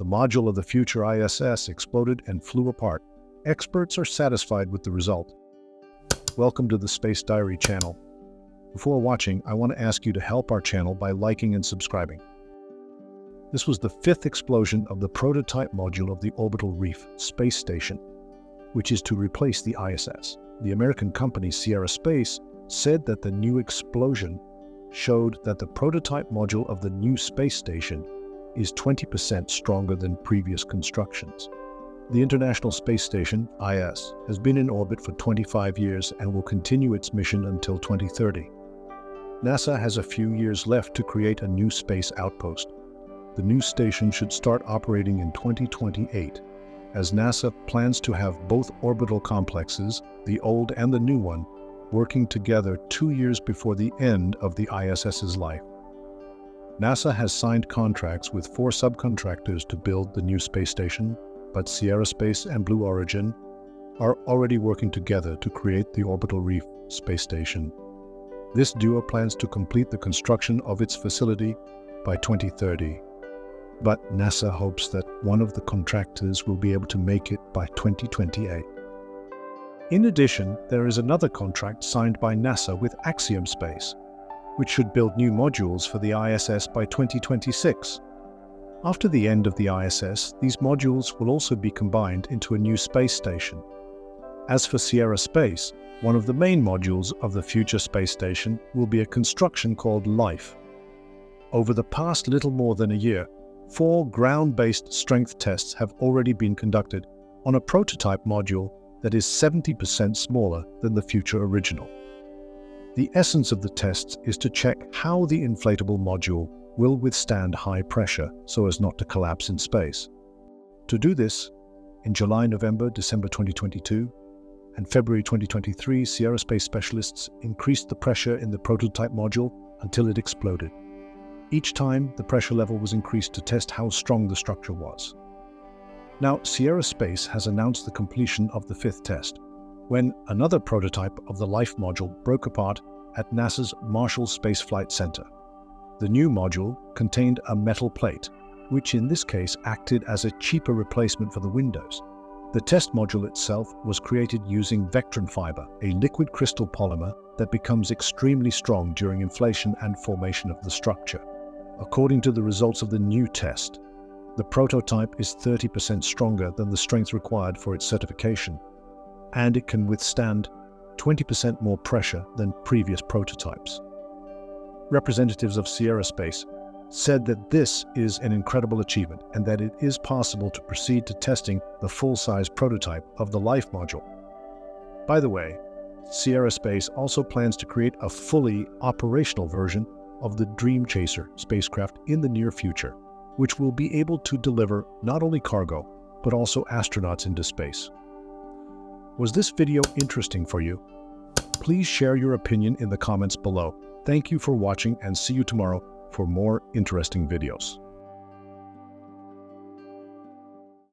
The module of the future ISS exploded and flew apart. Experts are satisfied with the result. Welcome to the Space Diary channel. Before watching, I want to ask you to help our channel by liking and subscribing. This was the 5th explosion of the prototype module of the Orbital Reef space station, which is to replace the ISS. The American company Sierra Space said that the new explosion showed that the prototype module of the new space station is 20% stronger than previous constructions. The International Space Station, ISS, has been in orbit for 25 years and will continue its mission until 2030. NASA has a few years left to create a new space outpost. The new station should start operating in 2028, as NASA plans to have both orbital complexes, the old and the new one, working together 2 years before the end of the ISS's life. NASA has signed contracts with 4 subcontractors to build the new space station, but Sierra Space and Blue Origin are already working together to create the Orbital Reef space station. This duo plans to complete the construction of its facility by 2030. But NASA hopes that one of the contractors will be able to make it by 2028. In addition, there is another contract signed by NASA with Axiom Space, which should build new modules for the ISS by 2026. After the end of the ISS, these modules will also be combined into a new space station. As for Sierra Space, one of the main modules of the future space station will be a construction called Life. Over the past little more than a year, 4 ground-based strength tests have already been conducted on a prototype module that is 70% smaller than the future original. The essence of the tests is to check how the inflatable module will withstand high pressure so as not to collapse in space. To do this, in July, November, December 2022, and February 2023, Sierra Space specialists increased the pressure in the prototype module until it exploded. Each time, the pressure level was increased to test how strong the structure was. Now, Sierra Space has announced the completion of the 5th test, when another prototype of the Life module broke apart at NASA's Marshall Space Flight Center. The new module contained a metal plate, which in this case acted as a cheaper replacement for the windows. The test module itself was created using Vectron fiber, a liquid crystal polymer that becomes extremely strong during inflation and formation of the structure. According to the results of the new test, the prototype is 30% stronger than the strength required for its certification, and it can withstand 20% more pressure than previous prototypes. Representatives of Sierra Space said that this is an incredible achievement and that it is possible to proceed to testing the full-size prototype of the Life module. By the way, Sierra Space also plans to create a fully operational version of the Dream Chaser spacecraft in the near future, which will be able to deliver not only cargo, but also astronauts into space. Was this video interesting for you? Please share your opinion in the comments below. Thank you for watching and see you tomorrow for more interesting videos.